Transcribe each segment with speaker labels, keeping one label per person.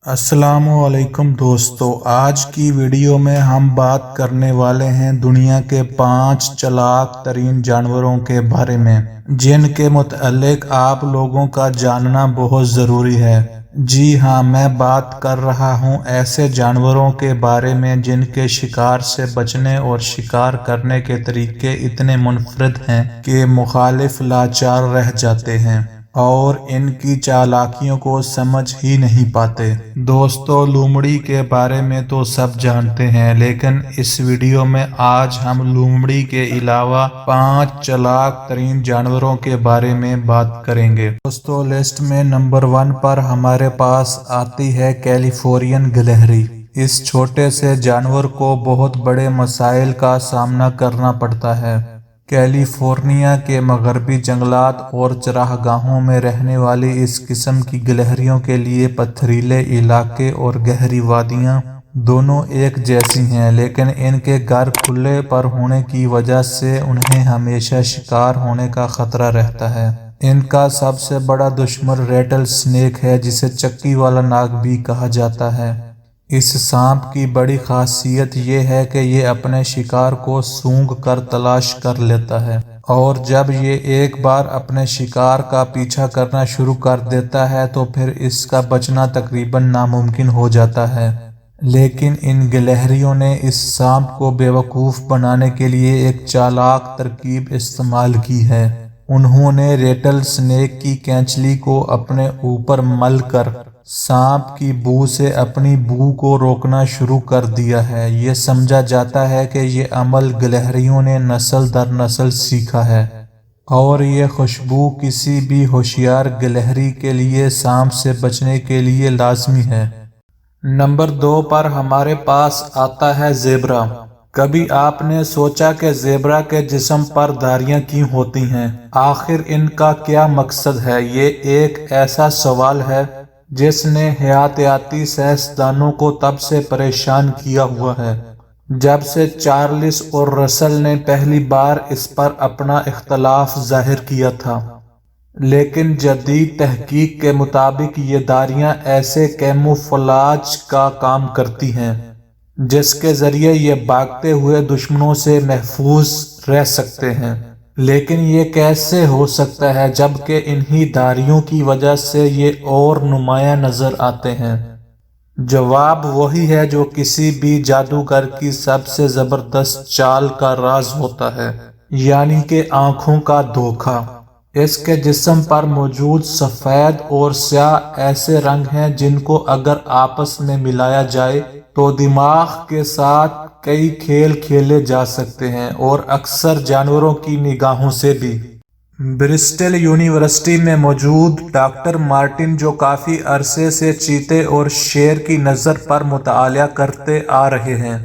Speaker 1: अस्सलामुअलैकुम दोस्तों, आज की वीडियो में हम बात करने वाले हैं दुनिया के 5 चालाक तरीन जानवरों के बारे में, जिनके मुतालिक आप लोगों का जानना बहुत ज़रूरी है। जी हाँ, मैं बात कर रहा हूँ ऐसे जानवरों के बारे में जिनके शिकार से बचने और शिकार करने के तरीके इतने मुनफरद हैं कि मुखालिफ लाचार रह जाते हैं और इनकी चालाकियों को समझ ही नहीं पाते। दोस्तों, लोमड़ी के बारे में तो सब जानते हैं, लेकिन इस वीडियो में आज हम लोमड़ी के अलावा 5 चालाक तरीन जानवरों के बारे में बात करेंगे। दोस्तों, लिस्ट में नंबर 1 पर हमारे पास आती है कैलिफोर्नियन गिलहरी। इस छोटे से जानवर को बहुत बड़े मसाइल का सामना करना पड़ता है। कैलिफोर्निया के मगरबी जंगलात और चरागाहों में रहने वाली इस किस्म की गिलहरियों के लिए पथरीले इलाके और गहरी वादियां दोनों एक जैसी हैं, लेकिन इनके घर खुले पर होने की वजह से उन्हें हमेशा शिकार होने का खतरा रहता है। इनका सबसे बड़ा दुश्मन रेटल स्नेक है, जिसे चक्की वाला नाग भी कहा जाता है। इस सांप की बड़ी खासियत ये है कि ये अपने शिकार को सूंघ कर तलाश कर लेता है, और जब ये एक बार अपने शिकार का पीछा करना शुरू कर देता है तो फिर इसका बचना तकरीबन नामुमकिन हो जाता है। लेकिन इन गिलहरियों ने इस सांप को बेवकूफ़ बनाने के लिए एक चालाक तरकीब इस्तेमाल की है। उन्होंने रेटल स्नेक की कैंचली को अपने ऊपर मल कर सांप की बू से अपनी बू को रोकना शुरू कर दिया है। ये समझा जाता है कि ये अमल गिलहरियों ने नस्ल दर नस्ल सीखा है, और ये खुशबू किसी भी होशियार गिलहरी के लिए सांप से बचने के लिए लाजमी है। नंबर 2 पर हमारे पास आता है ज़ेबरा। कभी आपने सोचा कि ज़ेबरा के जिस्म पर धारियां क्यों होती हैं? आखिर इनका क्या मकसद है? ये एक ऐसा सवाल है जिसने हयातियाती साइंसदानों को तब से परेशान किया हुआ है जब से चार्ल्स और रसल ने पहली बार इस पर अपना इख्तलाफ जाहिर किया था। लेकिन जदीद तहकीक के मुताबिक ये धारियां ऐसे कैमोफ्लेज का काम करती हैं जिसके जरिए ये भागते हुए दुश्मनों से महफूज रह सकते हैं। लेकिन ये कैसे हो सकता है जबकि इन्हीं धारियों की वजह से ये और नुमायां नजर आते हैं? जवाब वही है जो किसी भी जादूगर की सबसे जबरदस्त चाल का राज होता है, यानी कि आंखों का धोखा। इसके जिस्म पर मौजूद सफेद और स्याह ऐसे रंग हैं जिनको अगर आपस में मिलाया जाए तो दिमाग के साथ कई खेल खेले जा सकते हैं, और अक्सर जानवरों की निगाहों से भी। ब्रिस्टल यूनिवर्सिटी में मौजूद डॉक्टर मार्टिन, जो काफी अरसे से चीते और शेर की नज़र पर मुताला करते आ रहे हैं,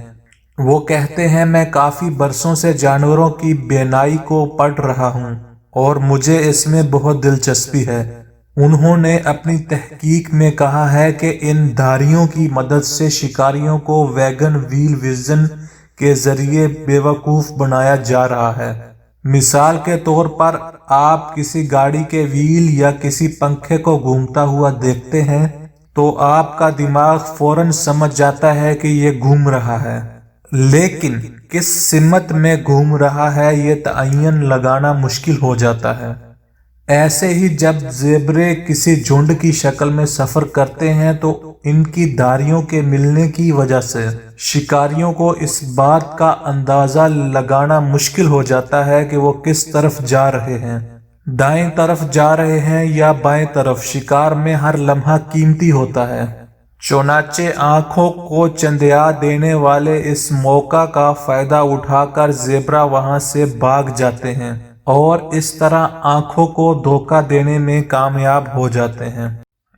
Speaker 1: वो कहते हैं, मैं काफी बरसों से जानवरों की बेनाई को पढ़ रहा हूँ और मुझे इसमें बहुत दिलचस्पी है। उन्होंने अपनी तहकीक में कहा है कि इन धारियों की मदद से शिकारियों को वैगन व्हील विजन के जरिए बेवकूफ़ बनाया जा रहा है। मिसाल के तौर पर आप किसी गाड़ी के व्हील या किसी पंखे को घूमता हुआ देखते हैं तो आपका दिमाग फौरन समझ जाता है कि ये घूम रहा है, लेकिन किस सिमत में घूम रहा है ये तयन लगाना मुश्किल हो जाता है। ऐसे ही जब ज़ेबरे किसी झुंड की शक्ल में सफर करते हैं तो इनकी धारियों के मिलने की वजह से शिकारियों को इस बात का अंदाजा लगाना मुश्किल हो जाता है कि वो किस तरफ जा रहे हैं, दाएं तरफ जा रहे हैं या बाएं तरफ। शिकार में हर लम्हा कीमती होता है, चुनाचे आंखों को चंदिया देने वाले इस मौका का फायदा उठाकर ज़ेबरा वहां से भाग जाते हैं और इस तरह आंखों को धोखा देने में कामयाब हो जाते हैं।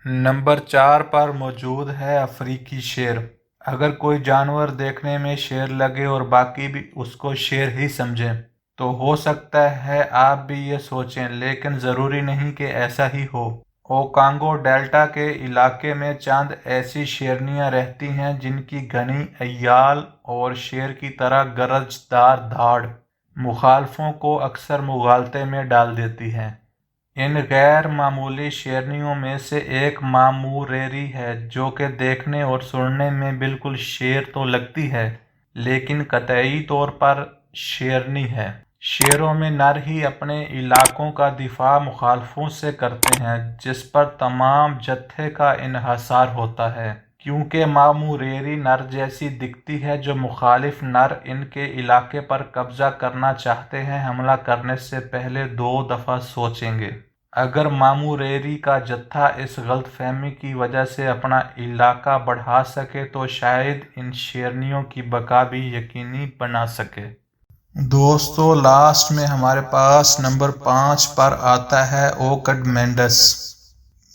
Speaker 1: नंबर 4 पर मौजूद है अफ्रीकी शेर। अगर कोई जानवर देखने में शेर लगे और बाकी भी उसको शेर ही समझें तो हो सकता है आप भी ये सोचें, लेकिन ज़रूरी नहीं कि ऐसा ही हो। ओकांगो डेल्टा के इलाके में चंद ऐसी शेरनियां रहती हैं जिनकी घनी अय्याल और शेर की तरह गरजदार धाड़ मुखालफों को अक्सर मुगालते में डाल देती हैं। ان غیر معمولی شیرنیوں میں سے ایک ماموریری ہے، جو کہ دیکھنے اور سننے میں بالکل شیر تو لگتی ہے لیکن قطعی طور پر شیرنی ہے۔ شیروں میں نر ہی اپنے علاقوں کا دفاع مخالفوں سے کرتے ہیں، جس پر تمام جتھے کا انحصار ہوتا ہے، کیونکہ ماموریری نر جیسی دکھتی ہے جو مخالف نر ان کے علاقے پر قبضہ کرنا چاہتے ہیں حملہ کرنے سے پہلے 2 دفعہ سوچیں گے۔ اگر ماموریری کا جتھا اس غلط فہمی کی وجہ سے اپنا علاقہ بڑھا سکے تو شاید ان شیرنیوں کی بقا بھی یقینی بنا سکے۔ دوستو، لاسٹ میں ہمارے پاس نمبر 5 پر آتا ہے اوکڈ مینڈس۔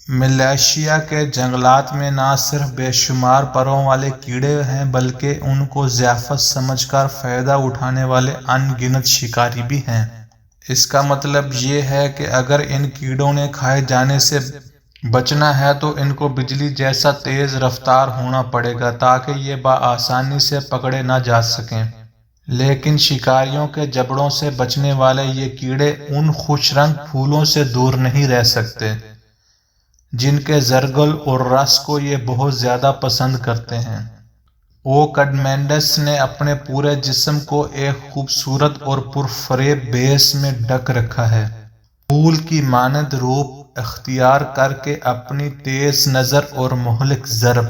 Speaker 1: ملیشیا کے جنگلات میں نہ صرف بے شمار پروں والے کیڑے ہیں بلکہ ان کو ضیافت سمجھ کر فائدہ اٹھانے والے ان گنت شکاری بھی ہیں۔ اس کا مطلب یہ ہے کہ اگر ان کیڑوں نے کھائے جانے سے بچنا ہے تو ان کو بجلی جیسا تیز رفتار ہونا پڑے گا تاکہ یہ بآسانی سے پکڑے نہ جا سکیں۔ لیکن شکاریوں کے جبڑوں سے بچنے والے یہ کیڑے ان خوش رنگ پھولوں سے دور نہیں رہ سکتے جن کے زرگل اور رس کو یہ بہت زیادہ پسند کرتے ہیں۔ اوکڈ مینڈس نے اپنے پورے جسم کو ایک خوبصورت اور پرفریب بیس میں ڈھک رکھا ہے۔ پھول کی مانند روپ اختیار کر کے اپنی تیز نظر اور مہلک ضرب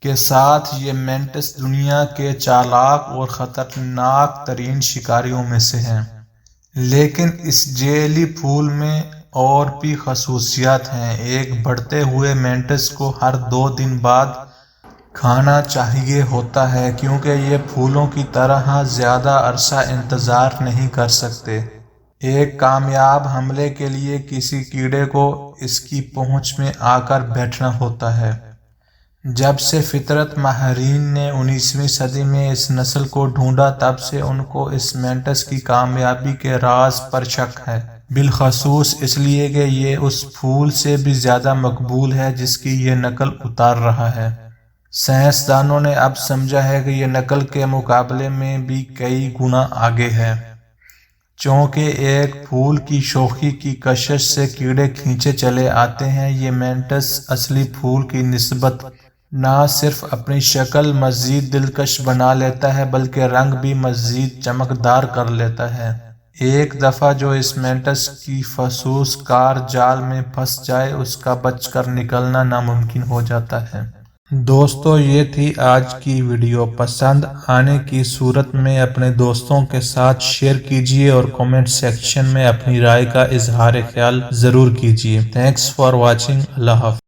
Speaker 1: کے ساتھ یہ مینٹس دنیا کے چالاک اور خطرناک ترین شکاریوں میں سے ہیں۔ لیکن اس جیلی پھول میں اور بھی خصوصیات ہیں۔ ایک بڑھتے ہوئے مینٹس کو ہر 2 دن بعد کھانا چاہیے ہوتا ہے کیونکہ یہ پھولوں کی طرح زیادہ عرصہ انتظار نہیں کر سکتے۔ ایک کامیاب حملے کے لیے کسی کیڑے کو اس کی پہنچ میں آ کر بیٹھنا ہوتا ہے۔ جب سے فطرت ماہرین نے 19ویں صدی میں اس نسل کو ڈھونڈا تب سے ان کو اس مینٹس کی کامیابی کے راز پر شک ہے، بالخصوص اس لیے کہ یہ اس پھول سے بھی زیادہ مقبول ہے جس کی یہ نقل اتار رہا ہے۔ سائنسدانوں نے اب سمجھا ہے کہ یہ نقل کے مقابلے میں بھی کئی گنا آگے ہے۔ چونکہ ایک پھول کی شوخی کی کشش سے کیڑے کھینچے چلے آتے ہیں، یہ مینٹس اصلی پھول کی نسبت نہ صرف اپنی شکل مزید دلکش بنا لیتا ہے بلکہ رنگ بھی مزید چمکدار کر لیتا ہے۔ ایک دفعہ جو اس مینٹس کی فسوس کار جال میں پھنس جائے اس کا بچ کر نکلنا ناممکن ہو جاتا ہے۔ دوستو، یہ تھی آج کی ویڈیو۔ پسند آنے کی صورت میں اپنے دوستوں کے ساتھ شیئر کیجیے اور کمنٹ سیکشن میں اپنی رائے کا اظہار خیال ضرور کیجیے۔ Thanks for watching. اللہ حافظ۔